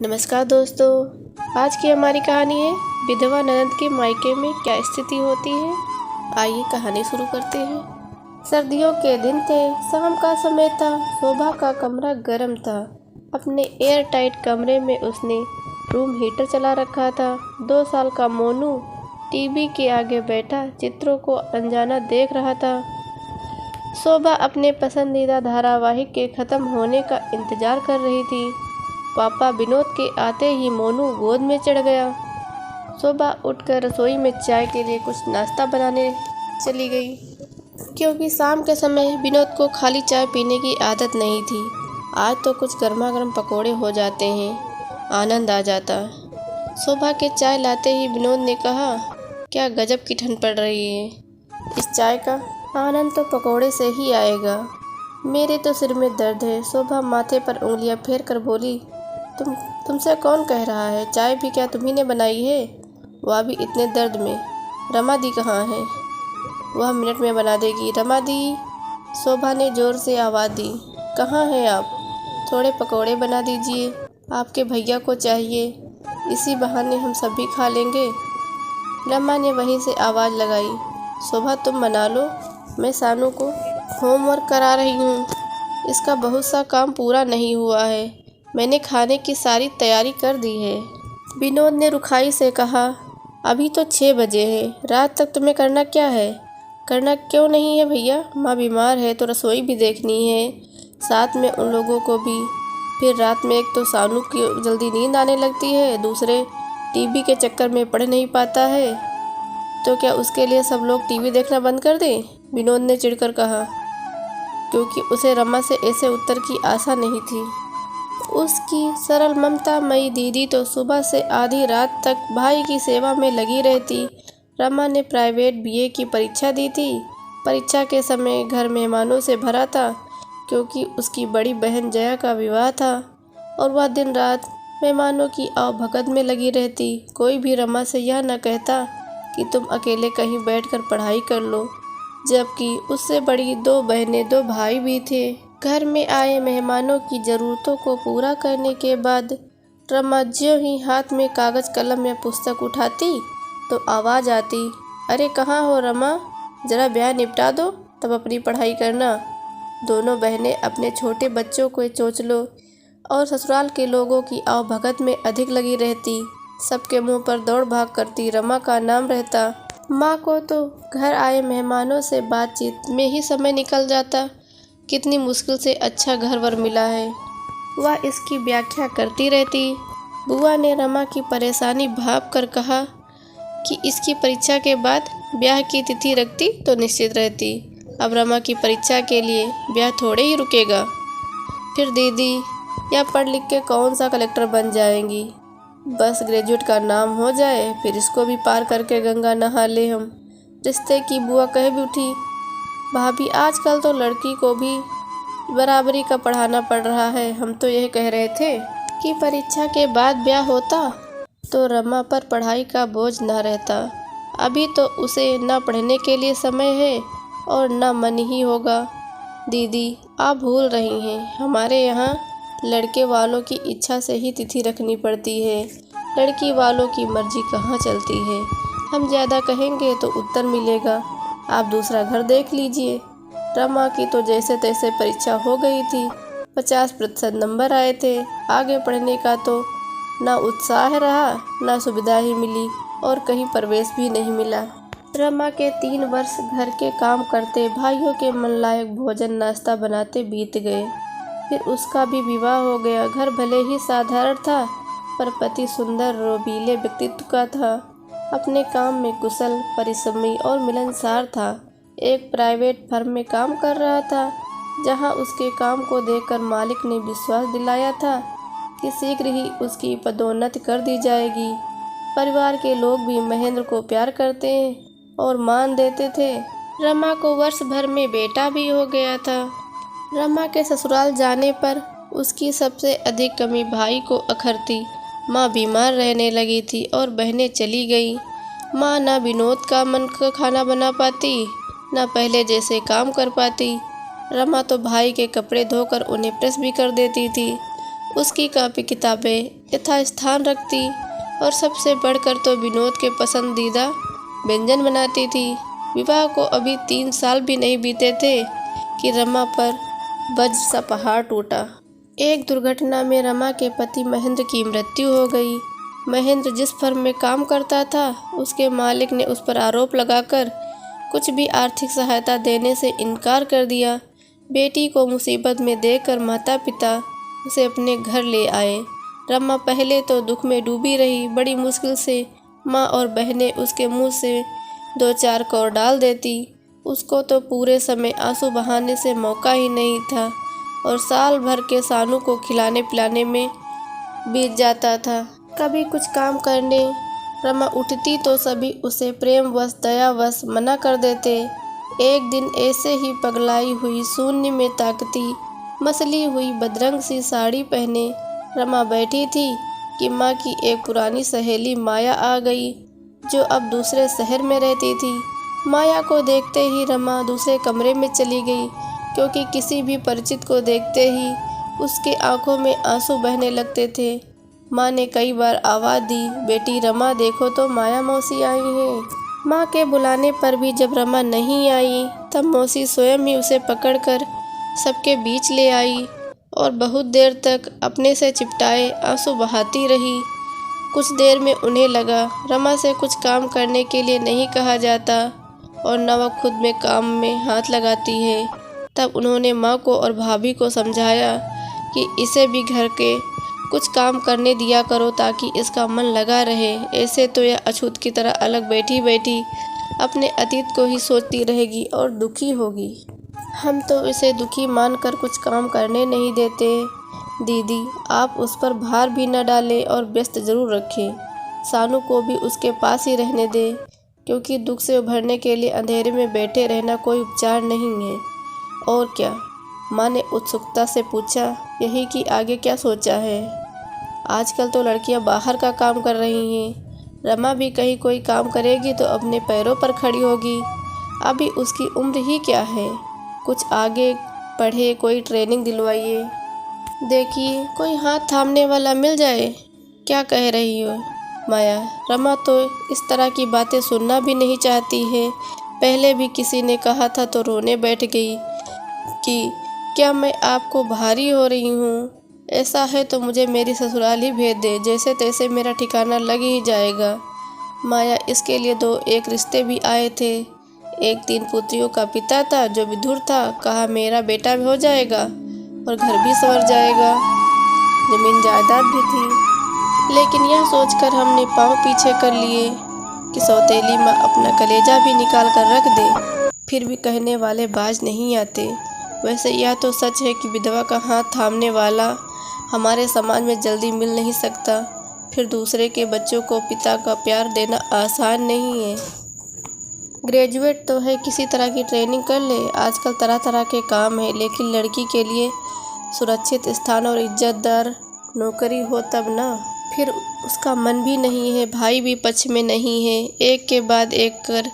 नमस्कार दोस्तों, आज की हमारी कहानी है विधवा ननद के मायके में क्या स्थिति होती है। आइए कहानी शुरू करते हैं। सर्दियों के दिन थे, शाम का समय था। शोभा का कमरा गर्म था। अपने एयर टाइट कमरे में उसने रूम हीटर चला रखा था। 2 साल का मोनू टीवी के आगे बैठा चित्रों को अनजाना देख रहा था। शोभा अपने पसंदीदा धारावाहिक के ख़त्म होने का इंतज़ार कर रही थी। पापा विनोद के आते ही मोनू गोद में चढ़ गया। शोभा उठकर रसोई में चाय के लिए कुछ नाश्ता बनाने चली गई, क्योंकि शाम के समय विनोद को खाली चाय पीने की आदत नहीं थी। आज तो कुछ गर्मा गर्म पकोड़े हो जाते हैं, आनंद आ जाता। शोभा के चाय लाते ही विनोद ने कहा, क्या गजब की ठंड पड़ रही है। इस चाय का आनंद तो पकोड़े से ही आएगा। मेरे तो सिर में दर्द है। शोभा माथे पर उंगलियां फेर कर बोली, तुमसे कौन कह रहा है? चाय भी क्या तुम्ही ने बनाई है? वह भी इतने दर्द में। रमा दी कहाँ है? वह मिनट में बना देगी। रमा दी, शोभा ने जोर से आवाज़ दी। कहाँ हैं आप? थोड़े पकोड़े बना दीजिए, आपके भैया को चाहिए। इसी बहाने हम सब भी खा लेंगे। रमा ने वहीं से आवाज़ लगाई। शोभा तुम बना लो, मैं सानू को होमवर्क करा रही हूँ। इसका बहुत सा काम पूरा नहीं हुआ है। मैंने खाने की सारी तैयारी कर दी है। विनोद ने रुखाई से कहा, अभी तो 6 बजे है। रात तक तुम्हें करना क्या है? करना क्यों नहीं है भैया? माँ बीमार है तो रसोई भी देखनी है, साथ में उन लोगों को भी। फिर रात में एक तो सानू की जल्दी नींद आने लगती है, दूसरे टीवी के चक्कर में पढ़ नहीं पाता है। तो क्या उसके लिए सब लोग टीवी देखना बंद कर दें? विनोद ने चिढ़कर कहा, क्योंकि उसे रमा से ऐसे उत्तर की आशा नहीं थी। उसकी सरल ममतामयी दीदी तो सुबह से आधी रात तक भाई की सेवा में लगी रहती। रमा ने प्राइवेट बीए की परीक्षा दी थी। परीक्षा के समय घर मेहमानों से भरा था, क्योंकि उसकी बड़ी बहन जया का विवाह था और वह दिन रात मेहमानों की आवभगत में लगी रहती। कोई भी रमा से यह न कहता कि तुम अकेले कहीं बैठकर पढ़ाई कर लो, जबकि उससे बड़ी 2 बहनें 2 भाई भी थे। घर में आए मेहमानों की ज़रूरतों को पूरा करने के बाद रमा ज्यों ही हाथ में कागज़ कलम या पुस्तक उठाती तो आवाज़ आती, अरे कहाँ हो रमा, ज़रा ब्याह निपटा दो तब अपनी पढ़ाई करना। दोनों बहनें अपने छोटे बच्चों को चोचलों और ससुराल के लोगों की आवभगत में अधिक लगी रहती। सबके मुंह पर दौड़ भाग करती रमा का नाम रहता। माँ को तो घर आए मेहमानों से बातचीत में ही समय निकल जाता। कितनी मुश्किल से अच्छा घर-वर मिला है, वह इसकी व्याख्या करती रहती। बुआ ने रमा की परेशानी भांप कर कहा कि इसकी परीक्षा के बाद ब्याह की तिथि रखती तो निश्चित रहती। अब रमा की परीक्षा के लिए ब्याह थोड़े ही रुकेगा। फिर दीदी या पढ़ लिख के कौन सा कलेक्टर बन जाएंगी। बस ग्रेजुएट का नाम हो जाए, फिर इसको भी पार करके गंगा नहा ले हम। रिश्ते की बुआ कह भी उठी, भाभी आजकल तो लड़की को भी बराबरी का पढ़ाना पड़ रहा है। हम तो यह कह रहे थे कि परीक्षा के बाद ब्याह होता तो रमा पर पढ़ाई का बोझ न रहता। अभी तो उसे न पढ़ने के लिए समय है और न मन ही होगा। दीदी आप भूल रही हैं, हमारे यहाँ लड़के वालों की इच्छा से ही तिथि रखनी पड़ती है, लड़की वालों की मर्जी कहाँ चलती है। हम ज़्यादा कहेंगे तो उत्तर मिलेगा, आप दूसरा घर देख लीजिए। रमा की तो जैसे तैसे परीक्षा हो गई थी, 50% नंबर आए थे। आगे पढ़ने का तो ना उत्साह रहा, ना सुविधा ही मिली और कहीं प्रवेश भी नहीं मिला। रमा के 3 वर्ष घर के काम करते, भाइयों के मन लायक भोजन नाश्ता बनाते बीत गए। फिर उसका भी विवाह हो गया। घर भले ही साधारण था, पर पति सुंदर रोबीले व्यक्तित्व का था। अपने काम में कुशल, परिश्रमी और मिलनसार था। एक प्राइवेट फर्म में काम कर रहा था, जहां उसके काम को देखकर मालिक ने विश्वास दिलाया था कि शीघ्र ही उसकी पदोन्नति कर दी जाएगी। परिवार के लोग भी महेंद्र को प्यार करते और मान देते थे। रमा को वर्ष भर में बेटा भी हो गया था। रमा के ससुराल जाने पर उसकी सबसे अधिक कमी भाई को अखरती। माँ बीमार रहने लगी थी और बहनें चली गई। माँ न विनोद का मन का खाना बना पाती, न पहले जैसे काम कर पाती। रमा तो भाई के कपड़े धोकर उन्हें प्रेस भी कर देती थी। उसकी कापी किताबें यथास्थान रखती और सबसे बढ़कर तो विनोद के पसंदीदा व्यंजन बनाती थी। विवाह को अभी 3 साल भी नहीं बीते थे कि रमा पर वज्र सा पहाड़ टूटा। एक दुर्घटना में रमा के पति महेंद्र की मृत्यु हो गई। महेंद्र जिस फर्म में काम करता था, उसके मालिक ने उस पर आरोप लगाकर कुछ भी आर्थिक सहायता देने से इनकार कर दिया। बेटी को मुसीबत में देखकर माता पिता उसे अपने घर ले आए। रमा पहले तो दुख में डूबी रही। बड़ी मुश्किल से माँ और बहनें उसके मुंह से 2-4 कौर डाल देती। उसको तो पूरे समय आंसू बहाने से मौका ही नहीं था और साल भर के सानू को खिलाने पिलाने में बीत जाता था। कभी कुछ काम करने रमा उठती तो सभी उसे प्रेमवश दयावश मना कर देते। एक दिन ऐसे ही पगलाई हुई शून्य में ताकती मसली हुई बदरंग सी साड़ी पहने रमा बैठी थी कि माँ की एक पुरानी सहेली माया आ गई, जो अब दूसरे शहर में रहती थी। माया को देखते ही रमा दूसरे कमरे में चली गई, क्योंकि किसी भी परिचित को देखते ही उसके आंखों में आंसू बहने लगते थे। माँ ने कई बार आवाज़ दी, बेटी रमा देखो तो माया मौसी आई हैं। माँ के बुलाने पर भी जब रमा नहीं आई, तब मौसी स्वयं ही उसे पकड़कर सबके बीच ले आई और बहुत देर तक अपने से चिपटाए आंसू बहाती रही। कुछ देर में उन्हें लगा रमा से कुछ काम करने के लिए नहीं कहा जाता और न वह खुद में काम में हाथ लगाती है। तब उन्होंने माँ को और भाभी को समझाया कि इसे भी घर के कुछ काम करने दिया करो ताकि इसका मन लगा रहे। ऐसे तो यह अछूत की तरह अलग बैठी बैठी अपने अतीत को ही सोचती रहेगी और दुखी होगी। हम तो इसे दुखी मानकर कुछ काम करने नहीं देते। दीदी, आप उस पर भार भी न डालें और व्यस्त ज़रूर रखें। सानू को भी उसके पास ही रहने दें, क्योंकि दुख से उभरने के लिए अंधेरे में बैठे रहना कोई उपचार नहीं है। और क्या? माँ ने उत्सुकता से पूछा। यही कि आगे क्या सोचा है? आजकल तो लड़कियां बाहर का काम कर रही हैं। रमा भी कहीं कोई काम करेगी तो अपने पैरों पर खड़ी होगी। अभी उसकी उम्र ही क्या है? कुछ आगे पढ़े, कोई ट्रेनिंग दिलवाइए। देखिए, कोई हाथ थामने वाला मिल जाए। क्या कह रही हो माया? रमा तो इस तरह की बातें सुनना भी नहीं चाहती है। पहले भी किसी ने कहा था तो रोने बैठ गई कि क्या मैं आपको भारी हो रही हूँ? ऐसा है तो मुझे मेरी ससुराल ही भेज दे, जैसे तैसे मेरा ठिकाना लग ही जाएगा। माया, इसके लिए 2-1 रिश्ते भी आए थे। एक 3 पुत्रियों का पिता था जो विधुर था। कहा मेरा बेटा भी हो जाएगा और घर भी संवर जाएगा, जमीन जायदाद भी थी। लेकिन यह सोचकर हमने पाँव पीछे कर लिए कि सौतेली माँ अपना कलेजा भी निकाल कर रख दे। फिर भी कहने वाले बाज नहीं आते। वैसे यह तो सच है कि विधवा का हाथ थामने वाला हमारे समाज में जल्दी मिल नहीं सकता। फिर दूसरे के बच्चों को पिता का प्यार देना आसान नहीं है। ग्रेजुएट तो है, किसी तरह की ट्रेनिंग कर ले। आजकल तरह तरह के काम है, लेकिन लड़की के लिए सुरक्षित स्थान और इज्जतदार नौकरी हो तब ना। फिर उसका मन भी नहीं है, भाई भी पक्ष में नहीं है। एक के बाद एक कर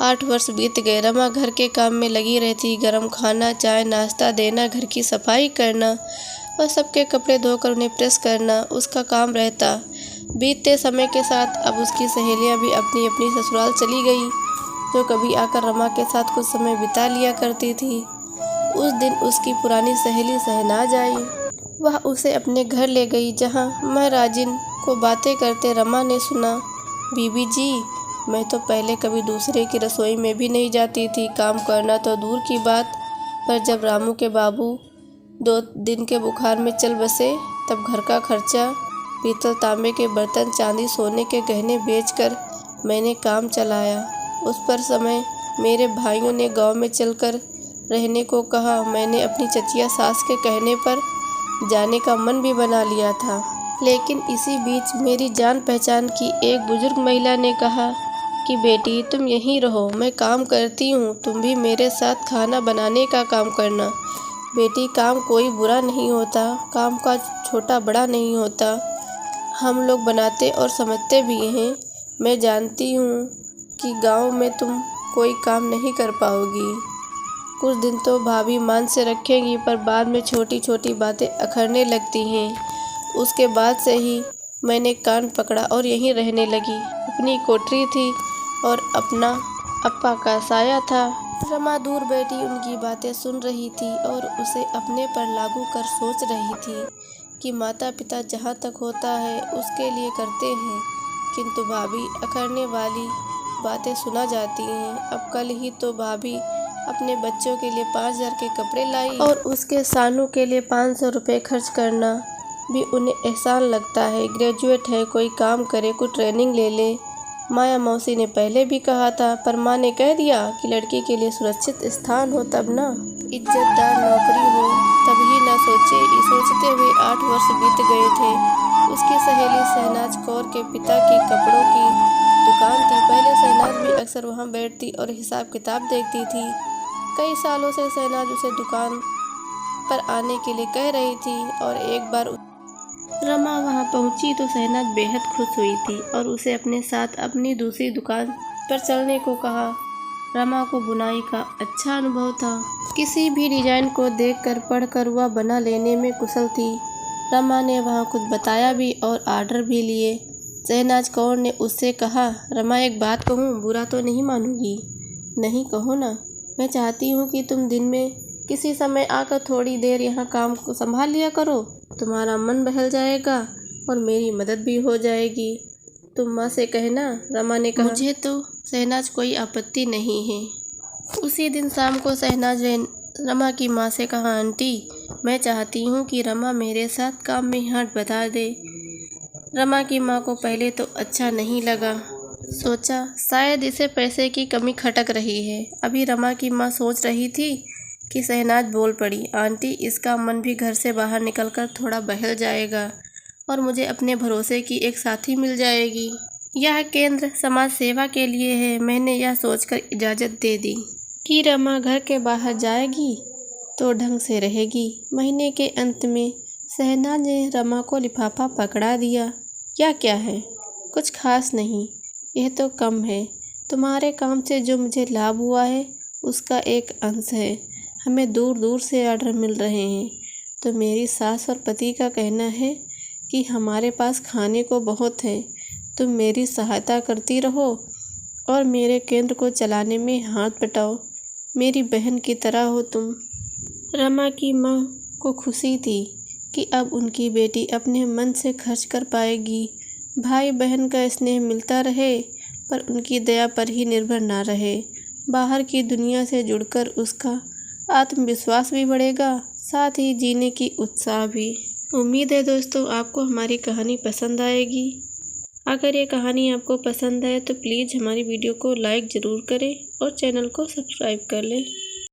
8 वर्ष बीत गए। रमा घर के काम में लगी रहती। गरम खाना, चाय, नाश्ता देना, घर की सफाई करना और सबके कपड़े धोकर उन्हें प्रेस करना उसका काम रहता। बीतते समय के साथ अब उसकी सहेलियां भी अपनी अपनी ससुराल चली गई, जो कभी आकर रमा के साथ कुछ समय बिता लिया करती थी। उस दिन उसकी पुरानी सहेली शहनाज आई। वह उसे अपने घर ले गई, जहां महराजिन को बातें करते रमा ने सुना। बीबी जी, मैं तो पहले कभी दूसरे की रसोई में भी नहीं जाती थी, काम करना तो दूर की बात। पर जब रामू के बाबू 2 दिन के बुखार में चल बसे, तब घर का खर्चा, पीतल तांबे के बर्तन, चांदी सोने के गहने बेचकर मैंने काम चलाया। उस पर समय मेरे भाइयों ने गांव में चलकर रहने को कहा। मैंने अपनी चचिया सास के कहने पर जाने का मन भी बना लिया था। लेकिन इसी बीच मेरी जान पहचान की एक बुजुर्ग महिला ने कहा कि बेटी, तुम यहीं रहो, मैं काम करती हूँ, तुम भी मेरे साथ खाना बनाने का काम करना। बेटी, काम कोई बुरा नहीं होता, काम का छोटा बड़ा नहीं होता। हम लोग बनाते और समझते भी हैं। मैं जानती हूँ कि गांव में तुम कोई काम नहीं कर पाओगी। कुछ दिन तो भाभी मान से रखेंगी, पर बाद में छोटी छोटी बातें अखरने लगती हैं। उसके बाद से ही मैंने कान पकड़ा और यहीं रहने लगी। अपनी कोठरी थी और अपना अप्पा का साया था। रमा दूर बैठी उनकी बातें सुन रही थी और उसे अपने पर लागू कर सोच रही थी कि माता पिता जहाँ तक होता है उसके लिए करते हैं, किंतु भाभी अखरने वाली बातें सुना जाती हैं। अब कल ही तो भाभी अपने बच्चों के लिए 5,000 के कपड़े लाई और उसके सानू के लिए 500 रुपये खर्च करना भी उन्हें एहसान लगता है। ग्रेजुएट है, कोई काम करे, कोई ट्रेनिंग ले ले। माया मौसी ने पहले भी कहा था, पर माँ ने कह दिया कि लड़की के लिए सुरक्षित स्थान हो तब ना, इज्जतदार नौकरी हो तभी ना। सोचते हुए 8 वर्ष बीत गए थे। उसकी सहेली शहनाज कौर के पिता की कपड़ों की दुकान थी। पहले शहनाज भी अक्सर वहां बैठती और हिसाब किताब देखती थी। कई सालों से शहनाज उसे दुकान पर आने के लिए कह रही थी और एक बार रमा वहां पहुंची तो शहनाज बेहद खुश हुई थी और उसे अपने साथ अपनी दूसरी दुकान पर चलने को कहा। रमा को बुनाई का अच्छा अनुभव था। किसी भी डिजाइन को देखकर पढ़कर वह बना लेने में कुशल थी। रमा ने वहां कुछ बताया भी और ऑर्डर भी लिए। शहनाज कौर ने उससे कहा, रमा एक बात कहूँ, बुरा तो नहीं मानूंगी? नहीं, कहो ना। मैं चाहती हूँ कि तुम दिन में किसी समय आकर थोड़ी देर यहाँ काम को संभाल लिया करो। तुम्हारा मन बहल जाएगा और मेरी मदद भी हो जाएगी। तुम माँ से कहना। रमा ने कहा, मुझे तो शहनाज कोई आपत्ति नहीं है। उसी दिन शाम को शहनाज ने रमा की माँ से कहा, आंटी, मैं चाहती हूँ कि रमा मेरे साथ काम में हाथ बटा दे। रमा की माँ को पहले तो अच्छा नहीं लगा। सोचा शायद इसे पैसे की कमी खटक रही है। अभी रमा की माँ सोच रही थी कि शहनाज बोल पड़ी, आंटी, इसका मन भी घर से बाहर निकलकर थोड़ा बहल जाएगा और मुझे अपने भरोसे की एक साथी मिल जाएगी। यह केंद्र समाज सेवा के लिए है। मैंने यह सोचकर इजाज़त दे दी कि रमा घर के बाहर जाएगी तो ढंग से रहेगी। महीने के अंत में शहनाज ने रमा को लिफाफा पकड़ा दिया। यह क्या है? कुछ खास नहीं, यह तो कम है। तुम्हारे काम से जो मुझे लाभ हुआ है उसका एक अंश है। हमें दूर दूर से ऑर्डर मिल रहे हैं, तो मेरी सास और पति का कहना है कि हमारे पास खाने को बहुत है। तुम मेरी सहायता करती रहो और मेरे केंद्र को चलाने में हाथ बटाओ। मेरी बहन की तरह हो तुम। रमा की माँ को खुशी थी कि अब उनकी बेटी अपने मन से खर्च कर पाएगी। भाई बहन का स्नेह मिलता रहे, पर उनकी दया पर ही निर्भर ना रहे। बाहर की दुनिया से जुड़कर उसका आत्मविश्वास भी बढ़ेगा, साथ ही जीने की उत्साह भी। उम्मीद है दोस्तों आपको हमारी कहानी पसंद आएगी। अगर ये कहानी आपको पसंद आए तो प्लीज़ हमारी वीडियो को लाइक ज़रूर करें और चैनल को सब्सक्राइब कर लें।